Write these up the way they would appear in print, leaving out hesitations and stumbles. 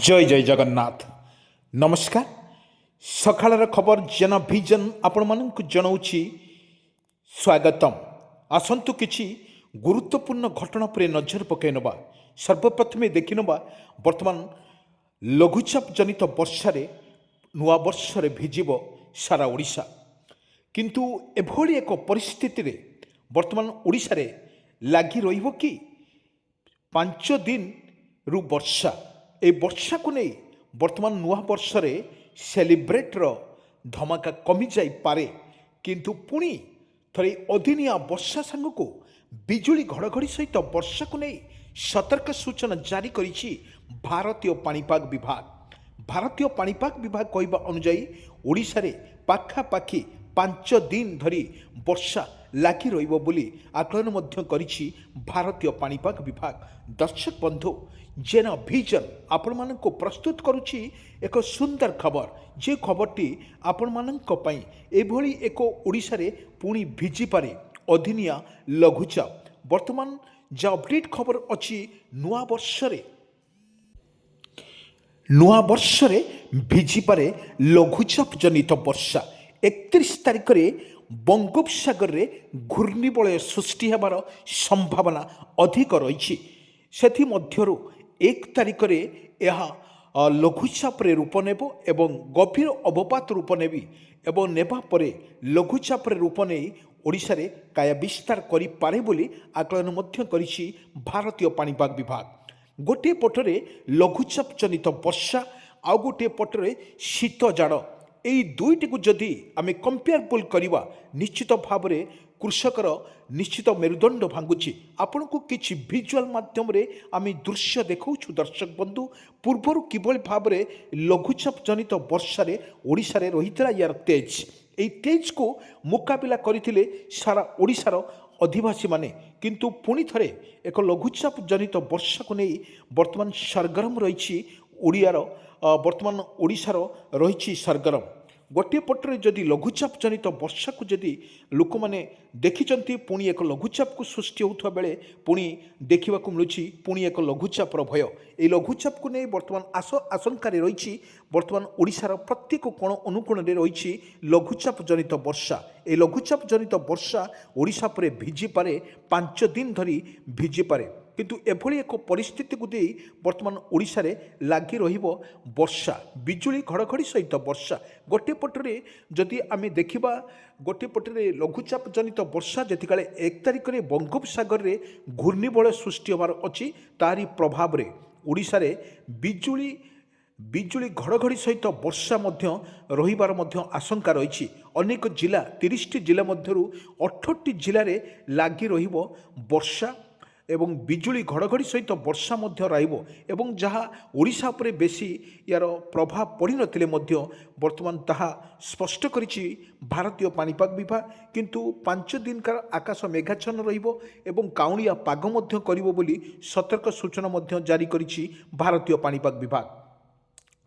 जय जय जगन्नाथ नमस्कार सकाळर खबर जन भिजन आपण मानक जनाऊँगी स्वागतम आसतु किछि गुरुत्वपूर्ण घटना पर नजर पकई नवा सर्वप्रथमे देखि नवा वर्तमान लघुचाप जनित वर्षा नुआ वर्ष भिजिब सारा ओडिशा किंतु एभली एक परिस्थिति रे वर्तमान ओडिशा रे लागी रहिबो कि 5 दिन रु वर्षा ए वर्षा को नहीं वर्तमान नुआ वर्ष रे सेलिब्रेटर धमाका कमी जाई पारे किंतु पुणी थरे अदिनिया वर्षा सांग को बिजुली घड़घड़ी सहित वर्षा को नहीं सतर्क सूचना जारी करिछि भारतीय पाणीपाग विभाग। भारतीय पाणीपाग विभाग कहवा अनुजाई ओडिशा रे पाखापाखि 5 दिन धरी वर्षा लागी रहिबो बोली आकलन मध्य करिछि भारतीय पाणीपाग विभाग। दर्शक बंधु जेन भिजन आपण मानको प्रस्तुत करुछि एक सुंदर खबर जे खबरटी आपण मानक पई एभली एक ओडिशा रे पुणी भिजी पारे अदिनिया लघुचाप। वर्तमान जा अपडेट खबर अछि नुआ वर्ष रे भिजी पारे लघुचाप जनित वर्षा। 31 तारिख रे बंगोपसागर रे घूर्णिबलय सृष्टि हेबार संभावना अधिक रही। सेथि मध्यरु 1 तारिख रे यह लघुचाप रे रूप नेब एवं गभीर अवपात रूप नेबी एवं नेबा परे लघुचाप रे रूप नै ओडिशा रे काया विस्तार करि पारे बोली आकलन मध्य करिछि भारतीय पाणीपाग विभाग। गोटे पटरे लघुचाप जनित वर्षा आउ गोटे पटरे शीत जाड़ एई दुईटी को जदि आमे कंपेयरबल करिवा निश्चित भाव रे कृषकर निश्चित मेरुदंड भांगुची। आपण को किछि विजुअल माध्यम रे आमे दृश्य देखौछु दर्शक बंधु पूर्वर किभली भाव रे लघुचाप जनित वर्षा रे ओडिशा रे रहितला यार तेज एई तेज को मुकाबिला करिथिले सारा ओडिशार अधिवासी माने किंतु पुणी थरे एक लघुचाप जनित वर्षा को नहीं वर्तमान सरगरम रही ओडियार वर्तमान ओडिशार रही सरगरम। गोटे पटरे जदि लघुचाप जनित वर्षा को जदि लोक मैंने देखिचंती पुणी एक लघुचाप को सृष्टि होता बेले पुणी देखा मिलूँ पुणी एक लघुचापर भय ए लघुचाप को नहीं वर्तमान आशंक रही वर्तमान ओडिशार प्रत्येक कोण अनुकोण में रही लघुचाप जनित वर्षा। ए लघुचाप जनित वर्षा ओडिशा परे भिजी पारे 5 दिन धरी भिजी पारे किंतु एभली एक परिस्थिति को दे वर्तमान ओडिशा रे लागी रहिबो वर्षा बिजुली घड़घड़ी सहित वर्षा। गोटे पटरे जदि आमे देखिबा गोटे पटरे लघुचाप जनित वर्षा जेतिकाले 1 तारिख रे बंगोपसागर रे घूर्णिबलय सृष्टि होबार अछि तारी प्रभाव रे ओडिशा रे बिजुली घड़घड़ी सहित वर्षा मध्य रहिबार मध्य आशंका रही। अनेक जिला 30टी जिला मध्यरु 18टी जिले में लागी रहिबो वर्षा एवं बिजुली घड़घड़ी सहित वर्षा मध्य रहिबो एवं जहाँ ओडिशा उपरे बेसी यार प्रभाव पड़ी नथिले मध्य वर्तमान ताहा स्पष्ट करिछि भारतीय पाणीपाग विभाग। किंतु 5 दिन का आकाश मेघाच्छन्न रहिबो एवं काउणिया पाग मध्य करिबो बोली सतर्क सूचना मध्य जारी करिछि भारतीय पाणीपाग विभाग।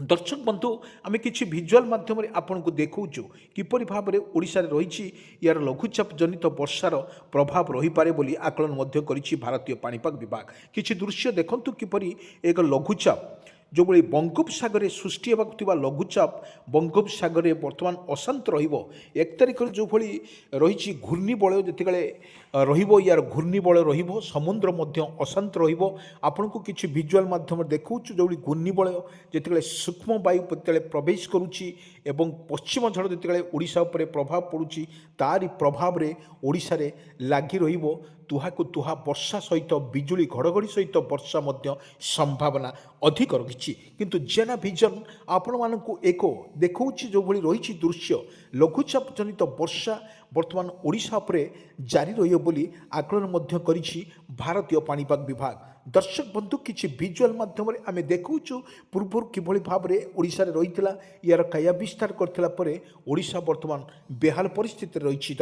दर्शक बंधु आमे किछि विजुअल माध्यम रे आपन को देखौछु किपरि भाव रे ओडिशा रे रहिछि यार लघुचाप जनित वर्षार प्रभाव रही पारे बोली आकलन मध्य करिछि भारतीय पाणीपाग विभाग। किछि दृश्य देखंतु किपरि एक लघुचाप जो बड़ी बंगोपसागर सृष्टि होगा लघुचाप बंगोपसागर वर्तमान अशांत रहिबो। 1 तारिख जो भली रही घूर्णिबलय जितेबाला रहिबो यार घूर्णिबलय रहिबो समुद्र मध्य अशांत रहिबो। आपण को किछि विजुअल माध्यम देखौछु जो घूर्णिबलय जितेबाला सूक्ष्म वायु जितेबाला प्रवेश करुछि एवं पश्चिम झड़ जितेबाला ओडिशा उपरे प्रभाव पड़ुछि तारी प्रभाव रे ओडिशा रे लागी रहिबो तुहा को तुहा वर्षा सहित बिजुली घड़घड़ी सहित वर्षा मध्य संभावना अधिक रही। किंतु जेना भिजन आपण मानकु एको देखौछि जो भली रही दृश्य लघुचाप जनित वर्षा वर्तमान ओडिशा उपरे जारी रहियो बोली आकलन मध्य करिछि भारतीय पाणीपाग विभाग। दर्शक बंधु किछि विजुअल माध्यम रे आमे देखौछु पूर्वर किभली भाव रे ओडिशा रे रहितला यार काया विस्तार करथिला परे ओडिशा वर्तमान बेहाल परिस्थिति रही।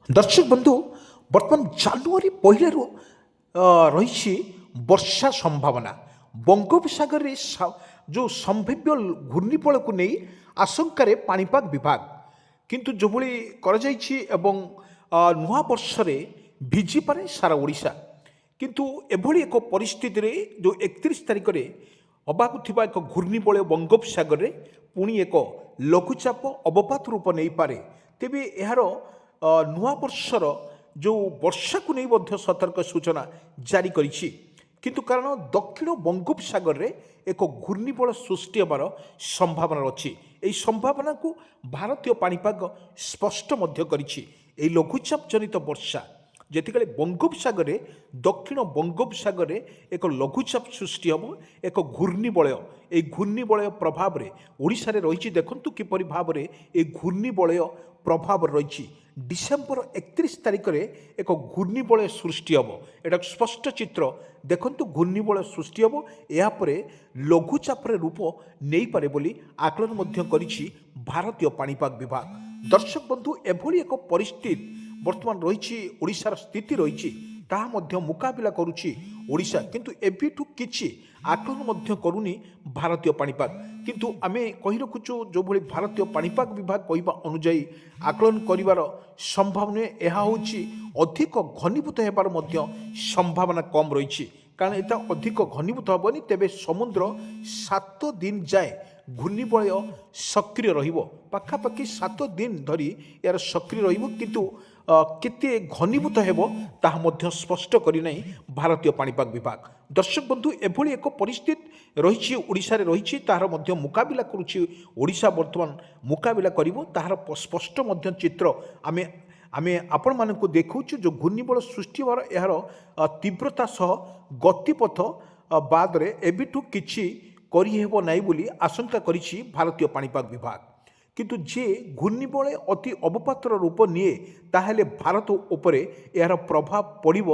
दर्शक बंधु वर्तमान जनवरी पहले रही वर्षा संभावना बंगोपसागर रे जो संभाव्य घूर्णिबलय को नहीं आशंका रे पाणीपाग विभाग किंतु जो भली कर जाइछि एवं नुआ वर्ष रे भिजी पारे सारा ओडिशा किंतु एभली एक परिस्थिति रे जो 31 तारिख रे ହେବାକୁ ଥିବା ଏକ ଘୂର୍ଣ୍ଣିବଳୟ ବଙ୍ଗୋପସାଗରରେ ପୁଣି ଏକ ଲଘୁଚାପ ଅବପାତ ରୂପ ନେଇପାରେ। ତେବେ ଏହାର ନୂଆବର୍ଷର ଯେଉଁ ବର୍ଷାକୁ ନେଇ ମଧ୍ୟ ସତର୍କ ସୂଚନା ଜାରି କରିଛି। କିନ୍ତୁ କାରଣ ଦକ୍ଷିଣ ବଙ୍ଗୋପସାଗରରେ ଏକ ଘୂର୍ଣ୍ଣିବଳୟ ସୃଷ୍ଟି ହେବାର ସମ୍ଭାବନା ଅଛି। ଏହି ସମ୍ଭାବନାକୁ ଭାରତୀୟ ପାଣିପାଗ ସ୍ପଷ୍ଟ ମଧ୍ୟ କରିଛି। ଏହି ଲଘୁଚାପ ଜନିତ ବର୍ଷା ଯେତେବେଳେ ବଙ୍ଗୋପସାଗରରେ ଦକ୍ଷିଣ ବଙ୍ଗୋପସାଗରରେ ଏକ ଲଘୁଚାପ ସୃଷ୍ଟି ହେବ, ଏକ ଘୂର୍ଣ୍ଣିବଳୟ, ଏହି ଘୂର୍ଣ୍ଣିବଳୟ ପ୍ରଭାବରେ ଓଡ଼ିଶାରେ ରହିଛି। ଦେଖନ୍ତୁ କିପରି ଭାବରେ ଏହି ଘୂର୍ଣ୍ଣିବଳୟ ପ୍ରଭାବ ରହିଛି। ଡିସେମ୍ବର 31 ତାରିଖରେ ଏକ ଘୂର୍ଣ୍ଣିବଳୟ ସୃଷ୍ଟି ହେବ। ଏଇଟା ସ୍ପଷ୍ଟ ଚିତ୍ର ଦେଖନ୍ତୁ, ଘୂର୍ଣ୍ଣିବଳୟ ସୃଷ୍ଟି ହେବ, ଏହାପରେ ଲଘୁଚାପରେ ରୂପ ନେଇପାରେ ବୋଲି ଆକଳନ ମଧ୍ୟ କରିଛି ଭାରତୀୟ ପାଣିପାଗ ବିଭାଗ। ଦର୍ଶକ ବନ୍ଧୁ, ଏଭଳି ଏକ ପରିସ୍ଥିତି ବର୍ତ୍ତମାନ ରହିଛି, ଓଡ଼ିଶାର ସ୍ଥିତି ରହିଛି, ତାହା ମଧ୍ୟ ମୁକାବିଲା କରୁଛି ଓଡ଼ିଶା। କିନ୍ତୁ ଏବେଠୁ କିଛି ଆକଳନ ମଧ୍ୟ କରୁନି ଭାରତୀୟ ପାଣିପାଗ। କିନ୍ତୁ ଆମେ କହି ରଖୁଛୁ ଯେଉଁଭଳି ଭାରତୀୟ ପାଣିପାଗ ବିଭାଗ କହିବା ଅନୁଯାୟୀ ଆକଳନ କରିବାର ସମ୍ଭାବନା, ଏହା ହେଉଛି ଅଧିକ ଘନୀଭୂତ ହେବାର ମଧ୍ୟ ସମ୍ଭାବନା କମ୍ ରହିଛି। କାରଣ ଏଟା ଅଧିକ ଘନୀଭୂତ ହେବନି, ତେବେ ସମୁଦ୍ର 7 ଦିନ ଯାଏ ଘୂର୍ଣ୍ଣିବଳୟ ସକ୍ରିୟ ରହିବ। ପାଖାପାଖି 7 ଦିନ ଧରି ଏହାର ସକ୍ରିୟ ରହିବ। କିନ୍ତୁ କେତେ ଘନୀଭୂତ ହେବ ତାହା ମଧ୍ୟ ସ୍ପଷ୍ଟ କରିନାହିଁ ଭାରତୀୟ ପାଣିପାଗ ବିଭାଗ। ଦର୍ଶକ ବନ୍ଧୁ, ଏଭଳି ଏକ ପରିସ୍ଥିତି ରହିଛି, ଓଡ଼ିଶାରେ ରହିଛି, ତାହାର ମଧ୍ୟ ମୁକାବିଲା କରୁଛି ଓଡ଼ିଶା। ବର୍ତ୍ତମାନ ମୁକାବିଲା କରିବ, ତାହାର ସ୍ପଷ୍ଟ ମଧ୍ୟ ଚିତ୍ର ଆମେ ଆପଣମାନଙ୍କୁ ଦେଖାଉଛୁ। ଯେଉଁ ଘୂର୍ଣ୍ଣିବଳୟ ସୃଷ୍ଟି ହେବାର ଏହାର ତୀବ୍ରତା ସହ ଗତିପଥ ବାଦରେ ଏବେଠୁ କିଛି କରିହେବ ନାହିଁ ବୋଲି ଆଶଙ୍କା କରିଛି ଭାରତୀୟ ପାଣିପାଗ ବିଭାଗ। କିନ୍ତୁ ଯେ ଘୂର୍ଣ୍ଣିବଳୟ ଅତି ଅବପାତର ରୂପ ନିଏ, ତାହେଲେ ଭାରତ ଉପରେ ଏହାର ପ୍ରଭାବ ପଡ଼ିବ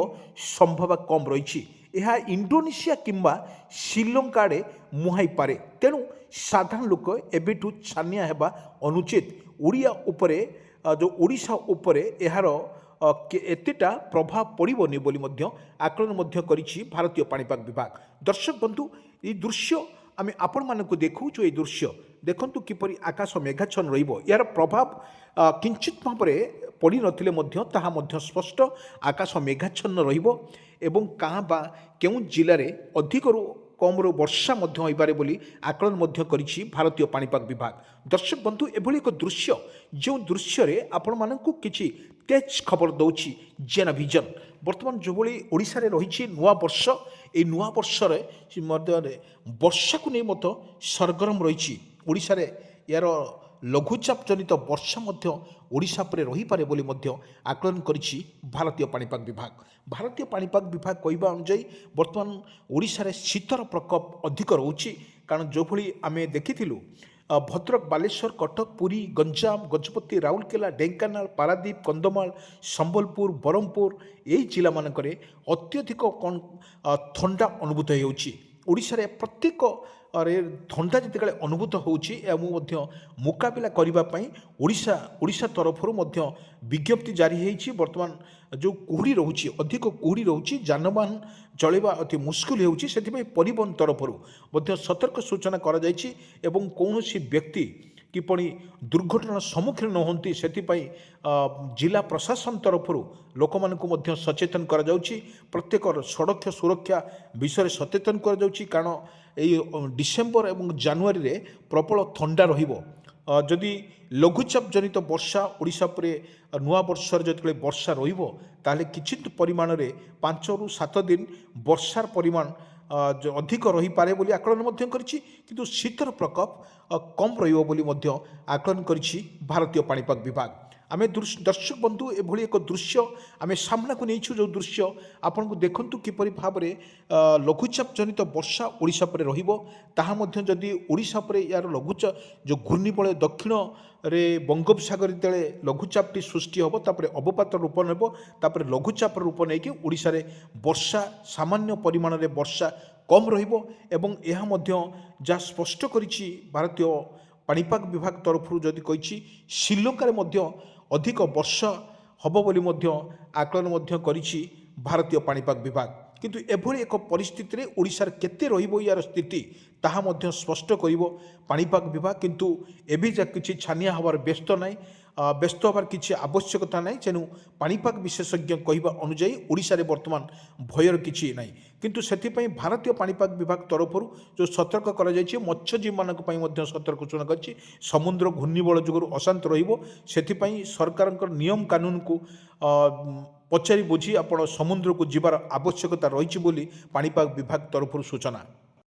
ସମ୍ଭାବନା କମ୍ ରହିଛି। ଏହା ଇଣ୍ଡୋନେସିଆ କିମ୍ବା ଶ୍ରୀଲଙ୍କା ଆଡ଼େ ମୁହାଁଇପାରେ। ତେଣୁ ସାଧାରଣ ଲୋକ ଏବେଠୁ ଛାନିଆ ହେବା ଅନୁଚିତ। ଓଡ଼ିଶା ଉପରେ ଏହାର ଏତେଟା ପ୍ରଭାବ ପଡ଼ିବନି ବୋଲି ମଧ୍ୟ ଆକଳନ ମଧ୍ୟ କରିଛି ଭାରତୀୟ ପାଣିପାଗ ବିଭାଗ। ଦର୍ଶକ ବନ୍ଧୁ, ଏହି ଦୃଶ୍ୟ ଆମେ ଆପଣମାନଙ୍କୁ ଦେଖାଉଛୁ। ଏହି ଦୃଶ୍ୟ ଦେଖନ୍ତୁ କିପରି ଆକାଶ ମେଘାଚ୍ଛନ୍ନ ରହିବ। ଏହାର ପ୍ରଭାବ କିଞ୍ଚିତ ଭାବରେ ପଡ଼ିନଥିଲେ ମଧ୍ୟ ତାହା ମଧ୍ୟ ସ୍ପଷ୍ଟ ଆକାଶ ମେଘାଚ୍ଛନ୍ନ ରହିବ ଏବଂ କାଁ ବା କେଉଁ ଜିଲ୍ଲାରେ ଅଧିକରୁ କମ୍ରୁ ବର୍ଷା ମଧ୍ୟ ହୋଇପାରେ ବୋଲି ଆକଳନ ମଧ୍ୟ କରିଛି ଭାରତୀୟ ପାଣିପାଗ ବିଭାଗ। ଦର୍ଶକ ବନ୍ଧୁ, ଏଭଳି ଏକ ଦୃଶ୍ୟ, ଯେଉଁ ଦୃଶ୍ୟରେ ଆପଣମାନଙ୍କୁ କିଛି ତେଜ ଖବର ଦେଉଛି ଜେନା ଭିଜନ। ବର୍ତ୍ତମାନ ଯେଉଁଭଳି ଓଡ଼ିଶାରେ ରହିଛି ନୂଆବର୍ଷ, ଏହି ନୂଆବର୍ଷରେ ମଧ୍ୟରେ ବର୍ଷାକୁ ନେଇ ମଧ୍ୟ ସରଗରମ ରହିଛି। ଓଡ଼ିଶାରେ ଏହାର ଲଘୁଚାପ ଜନିତ ବର୍ଷା ମଧ୍ୟ ଓଡ଼ିଶା ଉପରେ ରହିପାରେ ବୋଲି ମଧ୍ୟ ଆକଳନ କରିଛି ଭାରତୀୟ ପାଣିପାଗ ବିଭାଗ। ଭାରତୀୟ ପାଣିପାଗ ବିଭାଗ କହିବା ଅନୁଯାୟୀ ବର୍ତ୍ତମାନ ଓଡ଼ିଶାରେ ଶୀତର ପ୍ରକୋପ ଅଧିକ ରହୁଛି। କାରଣ ଯେଉଁଭଳି ଆମେ ଦେଖିଥିଲୁ ଭଦ୍ରକ, ବାଲେଶ୍ୱର, କଟକ, ପୁରୀ, ଗଞ୍ଜାମ, ଗଜପତି, ରାଉରକେଲା, ଢେଙ୍କାନାଳ, ପାରାଦୀପ, କନ୍ଧମାଳ, ସମ୍ବଲପୁର, ବ୍ରହ୍ମପୁର, ଏହି ଜିଲ୍ଲାମାନଙ୍କରେ ଅତ୍ୟଧିକ ଥଣ୍ଡା ଅନୁଭୂତ ହେଉଛି। ଓଡ଼ିଶାରେ ପ୍ରତ୍ୟେକରେ ଥଣ୍ଡା ଯେତେବେଳେ ଅନୁଭୂତ ହେଉଛି, ଏହା ମଧ୍ୟ ମୁକାବିଲା କରିବା ପାଇଁ ଓଡ଼ିଶା ତରଫରୁ ମଧ୍ୟ ବିଜ୍ଞପ୍ତି ଜାରି ହୋଇଛି। ବର୍ତ୍ତମାନ ଯେଉଁ କୁହୁଡ଼ି ରହୁଛି, ଅଧିକ କୁହୁଡ଼ି ରହୁଛି, ଯାନବାହନ ଚଳାଇବା ଅତି ମୁସ୍କିଲ ହେଉଛି। ସେଥିପାଇଁ ପରିବହନ ତରଫରୁ ମଧ୍ୟ ସତର୍କ ସୂଚନା କରାଯାଇଛି ଏବଂ କୌଣସି ବ୍ୟକ୍ତି କିପରି ଦୁର୍ଘଟଣାର ସମ୍ମୁଖୀନ ନ ହୁଅନ୍ତି, ସେଥିପାଇଁ ଜିଲ୍ଲା ପ୍ରଶାସନ ତରଫରୁ ଲୋକମାନଙ୍କୁ ମଧ୍ୟ ସଚେତନ କରାଯାଉଛି। ପ୍ରତ୍ୟେକର ସଡ଼କ ସୁରକ୍ଷା ବିଷୟରେ ସଚେତନ କରାଯାଉଛି। କାରଣ ଏହି ଡିସେମ୍ବର ଏବଂ ଜାନୁଆରୀରେ ପ୍ରବଳ ଥଣ୍ଡା ରହିବ। ଯଦି ଲଘୁଚାପ ଜନିତ ବର୍ଷା ଓଡ଼ିଶା ଉପରେ ନୂଆବର୍ଷରେ ଯେତେବେଳେ ବର୍ଷା ରହିବ, ତାହେଲେ କିଛି ପରିମାଣରେ 5ରୁ 7 ଦିନ ବର୍ଷାର ପରିମାଣ ଅଧିକ ରହିପାରେ ବୋଲି ଆକଳନ ମଧ୍ୟ କରିଛି। କିନ୍ତୁ ଶୀତର ପ୍ରକୋପ କମ୍ ରହିବ ବୋଲି ମଧ୍ୟ ଆକଳନ କରିଛି ଭାରତୀୟ ପାଣିପାଗ ବିଭାଗ। ଆମେ ଦର୍ଶକ ବନ୍ଧୁ, ଏଭଳି ଏକ ଦୃଶ୍ୟ ଆମେ ସାମ୍ନାକୁ ନେଇଛୁ। ଯେଉଁ ଦୃଶ୍ୟ ଆପଣଙ୍କୁ ଦେଖନ୍ତୁ କିପରି ଭାବରେ ଲଘୁଚାପ ଜନିତ ବର୍ଷା ଓଡ଼ିଶା ଉପରେ ରହିବ। ତାହା ମଧ୍ୟ ଯଦି ଓଡ଼ିଶା ଉପରେ ଏହାର ଲଘୁଚାପ ଯେଉଁ ଘୂର୍ଣ୍ଣିବଳୟ ଦକ୍ଷିଣରେ ବଙ୍ଗୋପସାଗର ଯେତେବେଳେ ଲଘୁଚାପଟି ସୃଷ୍ଟି ହେବ, ତାପରେ ଅବପାତ ରୂପ ନେବ, ତାପରେ ଲଘୁଚାପର ରୂପ ନେଇକି ଓଡ଼ିଶାରେ ବର୍ଷା ସାମାନ୍ୟ ପରିମାଣରେ ବର୍ଷା କମ୍ ରହିବ। ଏବଂ ଏହା ମଧ୍ୟ ଯାହା ସ୍ପଷ୍ଟ କରିଛି ଭାରତୀୟ ପାଣିପାଗ ବିଭାଗ ତରଫରୁ, ଯଦି କହିଛି ଶ୍ରୀଲଙ୍କାରେ ମଧ୍ୟ ଅଧିକ ବର୍ଷା ହେବ ବୋଲି ମଧ୍ୟ ଆକଳନ ମଧ୍ୟ କରିଛି ଭାରତୀୟ ପାଣିପାଗ ବିଭାଗ। କିନ୍ତୁ ଏଭଳି ଏକ ପରିସ୍ଥିତିରେ ଓଡ଼ିଶାର କେତେ ରହିବ ଏହାର ସ୍ଥିତି, ତାହା ମଧ୍ୟ ସ୍ପଷ୍ଟ କରିବ ପାଣିପାଗ ବିଭାଗ। କିନ୍ତୁ ଏବେ ଯା କିଛି ଛାନିଆ ହେବାର ବ୍ୟସ୍ତ ନାହିଁ। ବ୍ୟସ୍ତ ହେବାର କିଛି ଆବଶ୍ୟକତା ନାହିଁ। ତେଣୁ ପାଣିପାଗ ବିଶେଷଜ୍ଞ କହିବା ଅନୁଯାୟୀ ଓଡ଼ିଶାରେ ବର୍ତ୍ତମାନ ଭୟର କିଛି ନାହିଁ, କିନ୍ତୁ ସେଥିପାଇଁ ଭାରତୀୟ ପାଣିପାଗ ବିଭାଗ ତରଫରୁ ଯେଉଁ ସତର୍କ କରାଯାଇଛି, ମତ୍ସ୍ୟଜୀବୀମାନଙ୍କ ପାଇଁ ମଧ୍ୟ ସତର୍କ ସୂଚନା କରିଛି। ସମୁଦ୍ର ଘୂର୍ଣ୍ଣିବଳ ଯୋଗୁଁ ଅଶାନ୍ତ ରହିବ, ସେଥିପାଇଁ ସରକାରଙ୍କର ନିୟମ କାନୁନକୁ ପଚାରି ବୁଝି ଆପଣ ସମୁଦ୍ରକୁ ଯିବାର ଆବଶ୍ୟକତା ରହିଛି ବୋଲି ପାଣିପାଗ ବିଭାଗ ତରଫରୁ ସୂଚନା।